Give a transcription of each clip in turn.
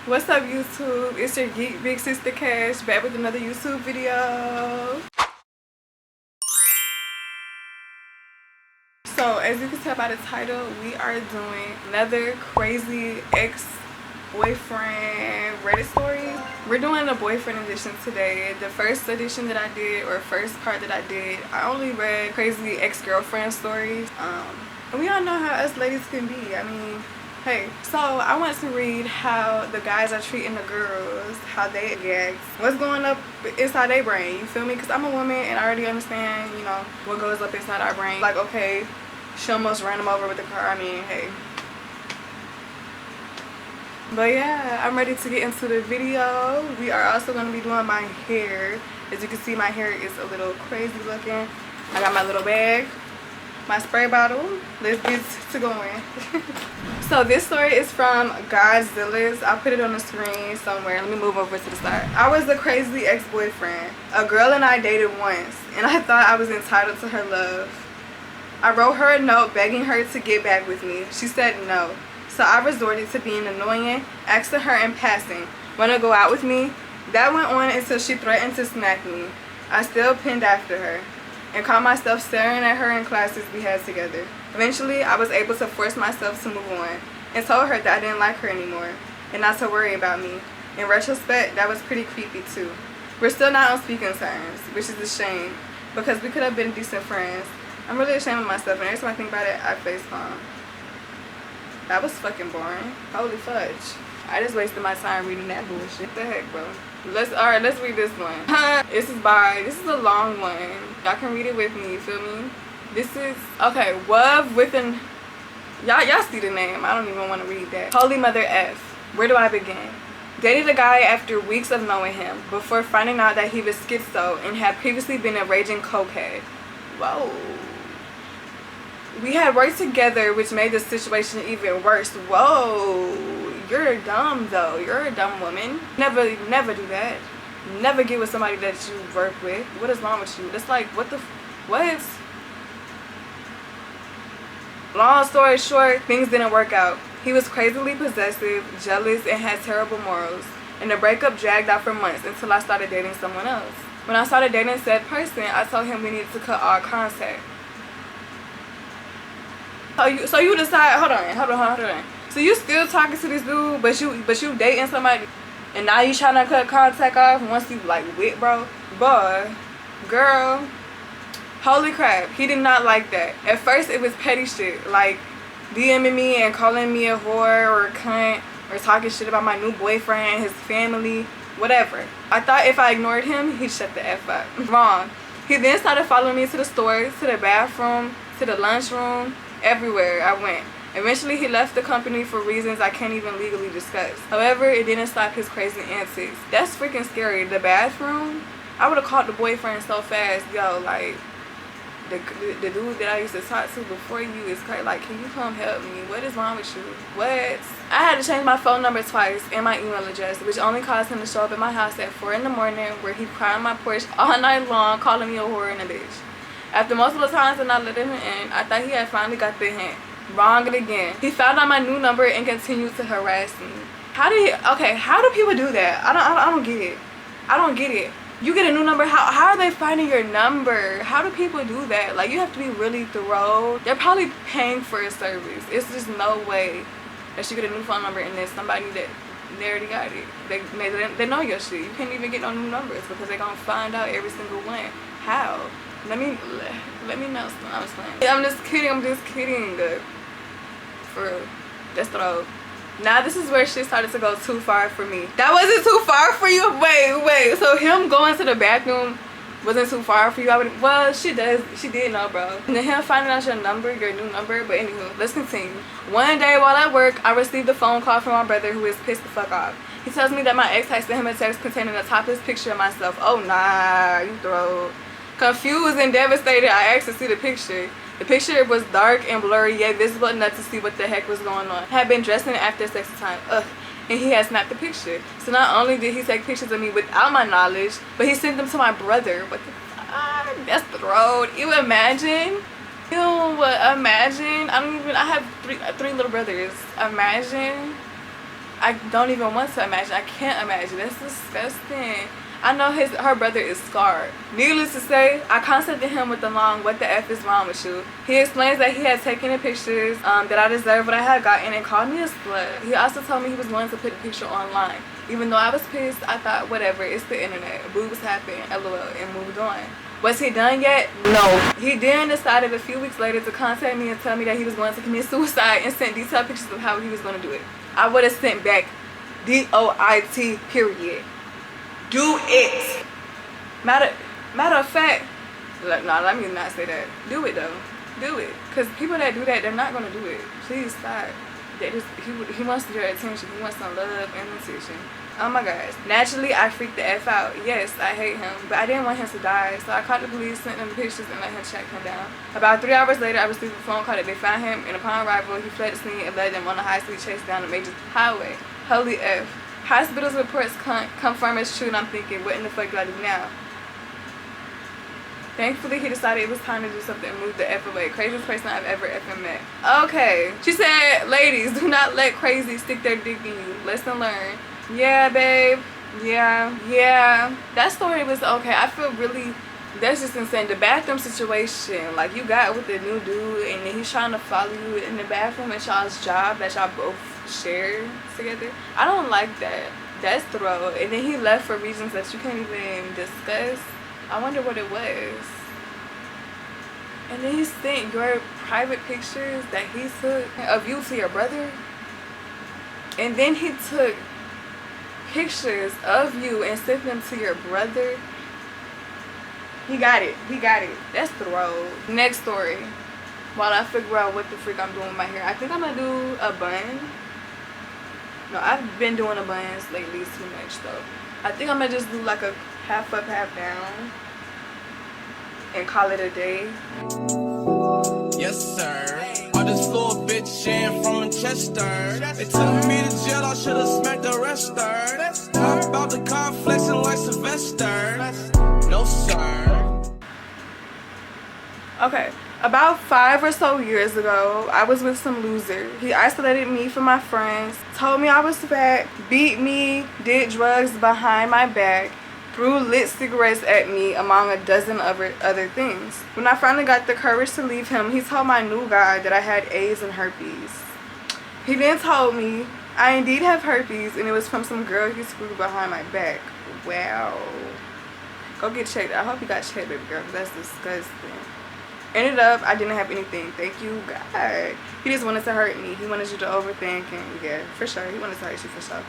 What's up, YouTube? It's your geek big sister Cash back with another YouTube video. So as you can tell by the title, we are doing another crazy ex-boyfriend Reddit story. We're doing a boyfriend edition today. The first edition that I did, or first part that I did, I only read crazy ex-girlfriend stories. And we all know how us ladies can be. I mean, hey, so I want to read how the guys are treating the girls, how they react, what's going up inside their brain, you feel me? Because I'm a woman and I already understand, you know, what goes up inside our brain. Like, okay, she almost ran him over with the car. I mean, hey. But yeah, I'm ready to get into the video. We are also going to be doing my hair. As you can see, my hair is a little crazy looking. I got my little bag, my spray bottle. Let's get to going. So this story is from Godzilla's. I'll put it on the screen somewhere. Let me move over to the side. I was a crazy ex-boyfriend. A girl and I dated once, and I thought I was entitled to her love. I wrote her a note begging her to get back with me. She said no. So I resorted to being annoying, asking her in passing, "Wanna go out with me?" That went on until she threatened to smack me. I still pinned after her and caught myself staring at her in classes we had together. Eventually, I was able to force myself to move on and told her that I didn't like her anymore and not to worry about me. In retrospect, that was pretty creepy too. We're still not on speaking terms, which is a shame because we could have been decent friends. I'm really ashamed of myself, and every time I think about it, I facepalm. That was fucking boring. Holy fudge. I just wasted my time reading that bullshit. What the heck, bro? Alright, let's read this one. This is a long one. Y'all can read it with me, you feel me? This is, okay, Wov with an, y'all see the name. I don't even want to read that. Holy Mother F. Where do I begin? Dated a guy after weeks of knowing him, before finding out that he was schizo and had previously been a raging cokehead. Whoa. We had worked together, which made the situation even worse. Whoa. You're dumb, though. You're a dumb woman. Never do that. Never get with somebody that you work with. What is wrong with you? It's like, what? Long story short, things didn't work out. He was crazily possessive, jealous, and had terrible morals. And the breakup dragged out for months until I started dating someone else. When I started dating said person, I told him we needed to cut all contact. So you decide, hold on. So you still talking to this dude, but you dating somebody, and now you trying to cut contact off once you like with, bro? Boy, girl, holy crap, he did not like that. At first it was petty shit, like DMing me and calling me a whore or a cunt or talking shit about my new boyfriend, his family, whatever. I thought if I ignored him, he'd shut the F up. Wrong. He then started following me to the store, to the bathroom, to the lunchroom, everywhere I went. Eventually, he left the company for reasons I can't even legally discuss. However, it didn't stop his crazy antics. That's freaking scary. The bathroom? I would have called the boyfriend so fast. Yo, like, the dude that I used to talk to before you is crazy. Like, can you come help me? What is wrong with you? What? I had to change my phone number twice and my email address, which only caused him to show up at my house at 4 in the morning, where he'd cry on my porch all night long, calling me a whore and a bitch. After multiple times and not letting him in, I thought he had finally got the hint. Wrong again. He found out my new number and continued to harass me. How do people do that? I don't get it. I don't get it. You get a new number, how are they finding your number? How do people do that? Like, you have to be really thorough. They're probably paying for a service. It's just no way that you get a new phone number and there's somebody that they already got it. They know your shit. You can't even get no new numbers because they're gonna find out every single one. How? Let me know. I'm just kidding. For real. That's throw. Now this is where shit started to go too far for me. That wasn't too far for you? Wait. So him going to the bathroom wasn't too far for you? Well, she did know, bro. And then him finding out your new number. But anywho, let's continue. One day while at work, I received a phone call from my brother, who is pissed the fuck off. He tells me that my ex had sent him a text containing a topless picture of myself. Oh nah, you throw. Confused and devastated, I asked to see the picture. The picture was dark and blurry, yet visible enough to see what the heck was going on. I had been dressing after sex time. And he had snapped the picture. So not only did he take pictures of me without my knowledge, but he sent them to my brother. What the fuck? That's the road. You imagine? Imagine. I have three little brothers. Imagine I don't even want to imagine. I can't imagine. That's disgusting. I know her brother is scarred. Needless to say, I contacted him with the long, "What the F is wrong with you?" He explains that he had taken the pictures, that I deserved what I had gotten, and called me a slut. He also told me he was going to put the picture online. Even though I was pissed, I thought, whatever, it's the internet. Boobs happen, LOL, and moved on. Was he done yet? No. He then decided a few weeks later to contact me and tell me that he was going to commit suicide and sent detailed pictures of how he was going to do it. I would have sent back DOIT, period. Do it. Matter of fact, no, let me not say that. Do it though. Do it. Because people that do that, they're not going to do it. Please stop. He wants your attention. He wants some love and attention. Oh my gosh. Naturally, I freaked the F out. Yes, I hate him. But I didn't want him to die. So I called the police, sent them the pictures, and let him track him down. About 3 hours later, I received a phone call that they found him. And upon arrival, he fled the scene and led them on a high-speed chase down a major highway. Holy F. Hospital's reports confirm it's true, and I'm thinking, what in the fuck do I do now? Thankfully, he decided it was time to do something and move the F away. Craziest person I've ever effing met. Okay. She said, ladies, do not let crazy stick their dick in you. Lesson learned. Yeah, babe. Yeah. That story was okay. I feel really, that's just insane. The bathroom situation, like you got with the new dude and then he's trying to follow you in the bathroom at y'all's job that y'all both share together. I don't like that. That's throw. And then he left for reasons that you can't even discuss. I wonder what it was. And then he sent your private pictures that he took of you to your brother. And then he took pictures of you and sent them to your brother. He got it. That's throw. Next story. While I figure out what the freak I'm doing with my hair, I think I'm gonna do a bun. No, I've been doing a buns lately too much though. I think I'm gonna just do like a half up, half down and call it a day. Yes, sir. All this little bitch in from Manchester. They took me to jail, I should've smacked the rester. I'm about to car flexing like Sylvester. No, sir. Okay. About 5 or so years ago, I was with some loser. He isolated me from my friends, told me I was fat, beat me, did drugs behind my back, threw lit cigarettes at me, among a dozen other things. When I finally got the courage to leave him, he told my new guy that I had AIDS and herpes. He then told me I indeed have herpes and it was from some girl he screwed behind my back. Wow. Go get checked. I hope you got checked, baby girl, because that's disgusting. Ended up, I didn't have anything. Thank you, God. He just wanted to hurt me. He wanted you to overthink, and yeah, for sure. He wanted to hurt you for sure.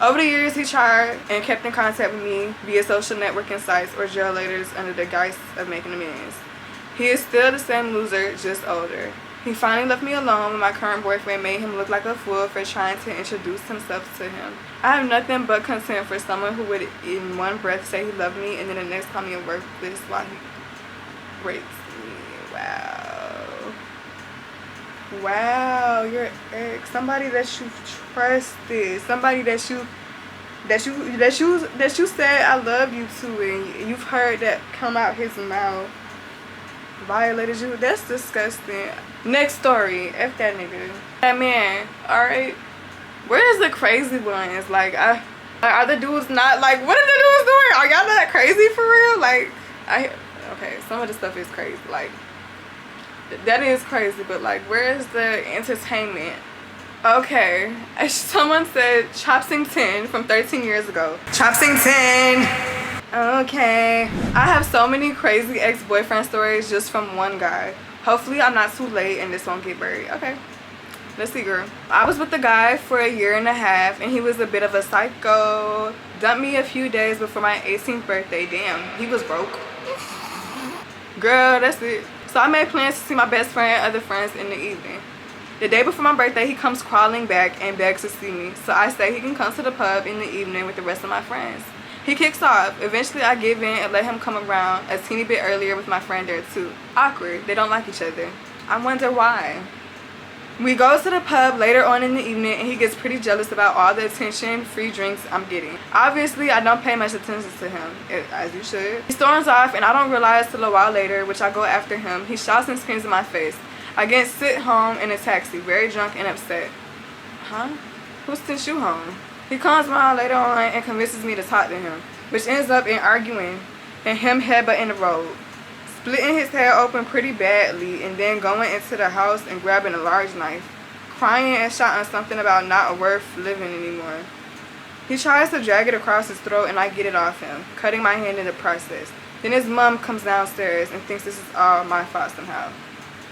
Over the years, he tried and kept in contact with me via social networking sites or jail letters under the guise of making amends. He is still the same loser, just older. He finally left me alone when my current boyfriend made him look like a fool for trying to introduce himself to him. I have nothing but contempt for someone who would in one breath say he loved me and then the next call me a worthless while he rapes me. Wow, your ex, somebody that you trusted, somebody that you said I love you to, and you've heard that come out his mouth, violated you. That's disgusting. Next story. F that nigga. That man. Alright. Where's the crazy ones? Like, are the dudes not, like, what are the dudes doing? Are y'all not crazy for real? Like, okay, some of the stuff is crazy. Like, that is crazy, but like, where's the entertainment? Okay, someone said Chopsing 10 from 13 years ago. Chopsing 10. Okay, I have so many crazy ex-boyfriend stories just from one guy. Hopefully I'm not too late and this won't get buried. Okay, let's see, girl. I was with the guy for a year and a half and he was a bit of a psycho. Dumped me a few days before my 18th birthday. Damn, he was broke. Girl, that's it. So I made plans to see my best friend and other friends in the evening. The day before my birthday, he comes crawling back and begs to see me. So I say he can come to the pub in the evening with the rest of my friends. He kicks off. Eventually, I give in and let him come around a teeny bit earlier with my friend there too. Awkward. They don't like each other. I wonder why. We go to the pub later on in the evening and he gets pretty jealous about all the attention, free drinks I'm getting. Obviously, I don't pay much attention to him, as you should. He storms off and I don't realize till a while later, which I go after him. He shouts and screams in my face. I get sent home in a taxi, very drunk and upset. Huh? Who sent you home? He calms me out later on and convinces me to talk to him, which ends up in arguing and him headbutting the road, splitting his head open pretty badly, and then going into the house and grabbing a large knife, crying and shouting something about not worth living anymore. He tries to drag it across his throat and I get it off him, cutting my hand in the process. Then his mom comes downstairs and thinks this is all my fault somehow.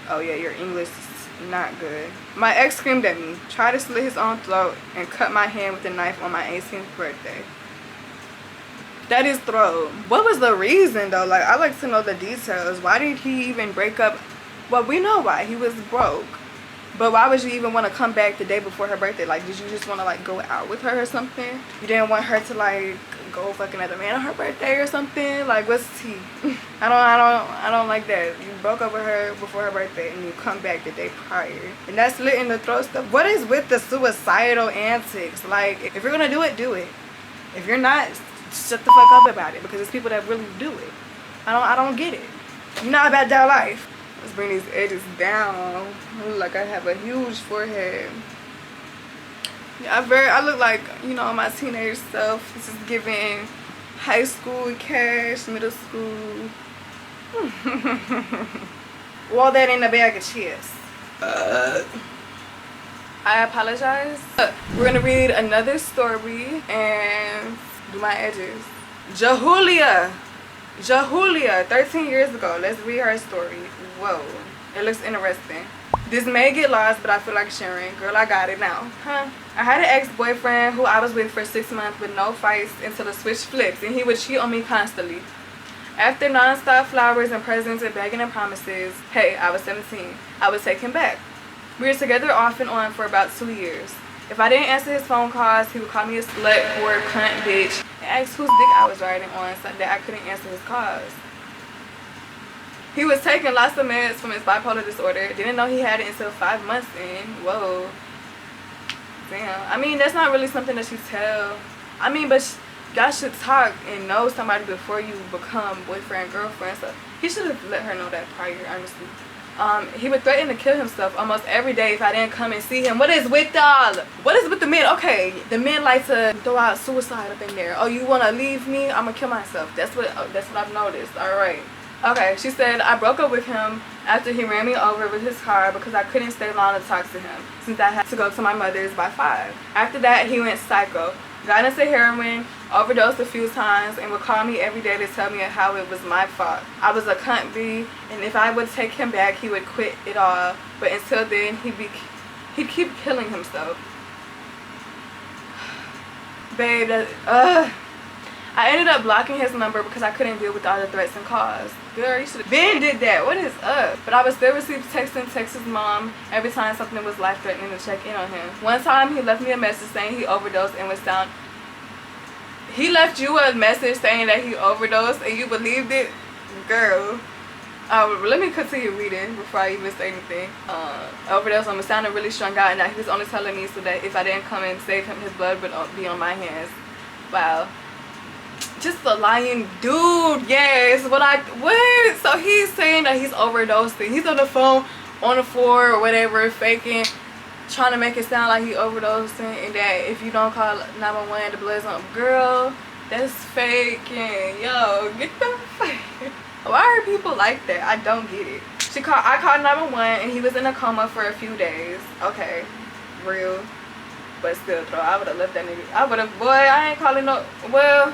Oh yeah, your English is not good. My ex screamed at me, tried to slit his own throat, and cut my hand with a knife on my 18th birthday. That is throat. What was the reason though? Like, I like to know the details. Why did he even break up? Well, we know why. He was broke. But why would you even want to come back the day before her birthday? Like, did you just want to like go out with her or something? You didn't want her to like go fuck another man on her birthday or something? Like, what's tea? I don't like that. You broke up with her before her birthday and you come back the day prior. And that's lit in the throat stuff. What is with the suicidal antics? Like, if you're gonna do it, do it. If you're not, shut the fuck up about it, because it's people that really do it. I don't get it. You're not about that life. Let's bring these edges down. I look like I have a huge forehead. Yeah, I look like, you know, my teenage self. This is giving high school cash, middle school. All that in a bag of chips. I apologize. We're gonna read another story and do my edges. Jahulia, 13 years ago. Let's read her story. Whoa, it looks interesting. This may get lost, but I feel like sharing. Girl, I got it now. Huh? I had an ex-boyfriend who I was with for 6 months with no fights until the switch flips, and he would cheat on me constantly. After non-stop flowers and presents and begging and promises, hey, I was 17, I would take him back. We were together off and on for about 2 years. If I didn't answer his phone calls, he would call me a slut, whore, cunt, bitch, and ask whose dick I was riding on so that I couldn't answer his calls. He was taking lots of meds from his bipolar disorder. Didn't know he had it until 5 months in. Whoa. Damn. I mean, that's not really something that you tell. I mean, but y'all should talk and know somebody before you become boyfriend, girlfriend. So he should have let her know that prior, honestly. He would threaten to kill himself almost every day if I didn't come and see him. What is with y'all? What is with the men? Okay, the men like to throw out suicide up in there. Oh, you want to leave me? I'm going to kill myself. That's what I've noticed. All right. Okay, she said, I broke up with him after he ran me over with his car because I couldn't stay long to talk to him since I had to go to my mother's by 5. After that, he went psycho. Got into heroin, overdosed a few times, and would call me every day to tell me how it was my fault. I was a cunt B, and if I would take him back, he would quit it all. But until then, he'd keep killing himself. Babe, I ended up blocking his number because I couldn't deal with all the threats and calls. Girl, you should have been did that. What is up? But I would still receive texts and text his mom every time something was life-threatening to check in on him. One time, he left me a message saying he overdosed and was down. He left you a message saying that he overdosed and you believed it? Girl. Let me continue reading before I even say anything. Overdose on me, sounded really strung out, and that he was only telling me so that if I didn't come and save him, his blood would be on my hands. Wow. Just a lying dude. Yes. What? So he's saying that he's overdosing. He's on the phone, on the floor or whatever, faking, trying to make it sound like he overdosing, and that if you don't call 911, the blood's on. Girl, that's faking. Yo, get the fuck. Why are people like that? I don't get it. I called 911 and he was in a coma for a few days. Okay, real. But still, though, I would have left that nigga. Boy, I ain't calling no. Well,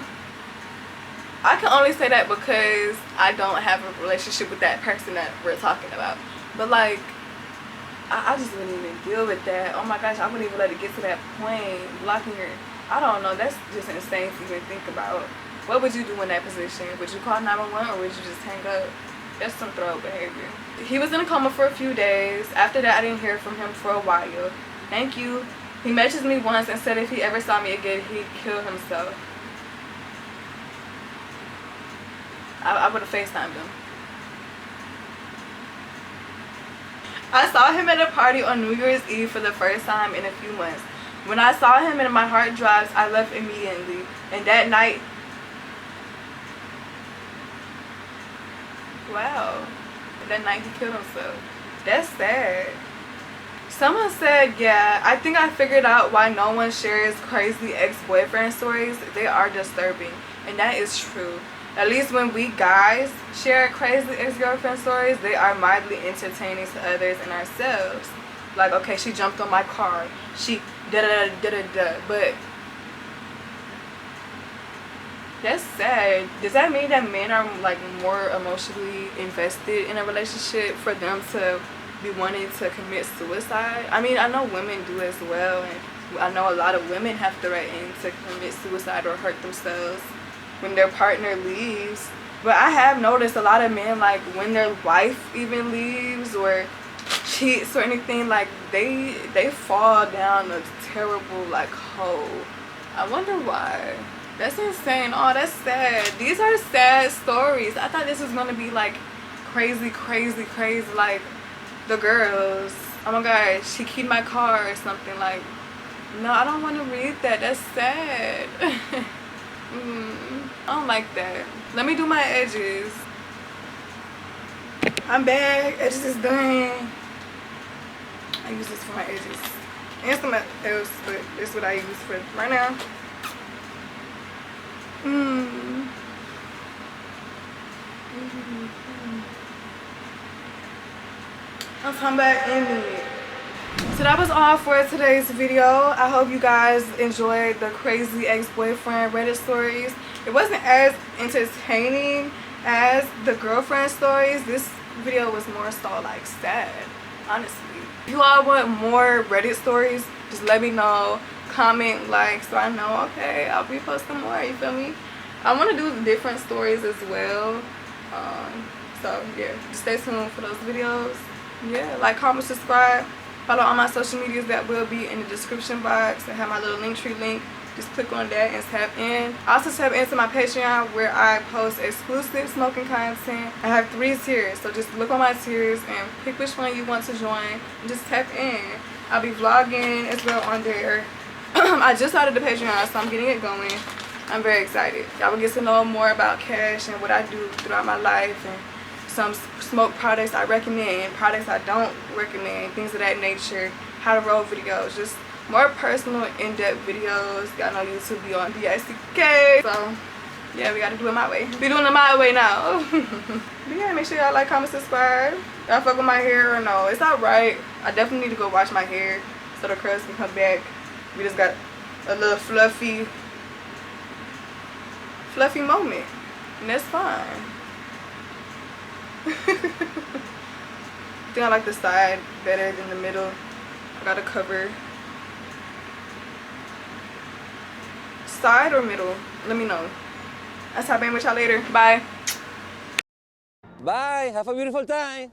I can only say that because I don't have a relationship with that person that we're talking about. But like, I just wouldn't even deal with that. Oh my gosh, I wouldn't even let it get to that point. Blocking her. I don't know. That's just insane to even think about. What would you do in that position? Would you call 911 or would you just hang up? That's some throw behavior. He was in a coma for a few days. After that, I didn't hear from him for a while. Thank you. He messaged me once and said if he ever saw me again, he'd kill himself. I would have FaceTimed him. I saw him at a party on New Year's Eve for the first time in a few months. When I saw him and my heart dropped, I left immediately. And that night, wow. That night he killed himself. That's sad. Someone said, yeah, I think I figured out why no one shares crazy ex-boyfriend stories. They are disturbing. And that is true. At least when we guys share crazy ex-girlfriend stories, they are mildly entertaining to others and ourselves. Like, okay, she jumped on my car. She da-da-da-da-da-da. But that's sad. Does that mean that men are like more emotionally invested in a relationship for them to be wanting to commit suicide? I mean, I know women do as well, and I know a lot of women have threatened to commit suicide or hurt themselves when their partner leaves. But I have noticed a lot of men, like when their wife even leaves or cheats or anything, like they fall down a terrible like hole. I wonder why. That's insane. Oh, that's sad. These are sad stories. I thought this was gonna be like crazy, crazy, crazy, like the girls. Oh my god, she keyed my car or something. Like, no, I don't want to read that. That's sad. I don't like that. Let me do my edges. I'm back. Edges is done. I use this for my edges and something else, but this is what I use for right now. I'll come back in a minute. So that was all for today's video. I hope you guys enjoyed the crazy ex-boyfriend Reddit stories. It wasn't as entertaining as the girlfriend stories. This video was more so like sad, honestly. If you all want more Reddit stories, just let me know. Comment, like, so I know, okay, I'll be posting more, you feel me? I want to do different stories as well. So yeah, just stay tuned for those videos. Yeah, like, comment, subscribe, follow all my social medias that will be in the description box. I have my little Linktree link. Just click on that and tap in. I also tap into my Patreon where I post exclusive smoking content. I have 3 tiers, so just look on my tiers and pick which one you want to join and just tap in. I'll be vlogging as well on there. I just started the Patreon, so I'm getting it going. I'm very excited. Y'all will get to know more about Cash and what I do throughout my life, and some smoke products I recommend, products I don't recommend, things of that nature, how to roll videos, just more personal, in-depth videos. Y'all know YouTube be on DICK. So yeah, we gotta do it my way. We doing it my way now. But yeah, make sure y'all like, comment, subscribe. Y'all fuck with my hair or no? It's alright. I definitely need to go wash my hair so the curls can come back. We just got a little fluffy moment, and that's fine. I think I like the side better than the middle. I gotta cover. Side or middle? Let me know. I'll tap in with y'all later. Bye. Bye. Have a beautiful time.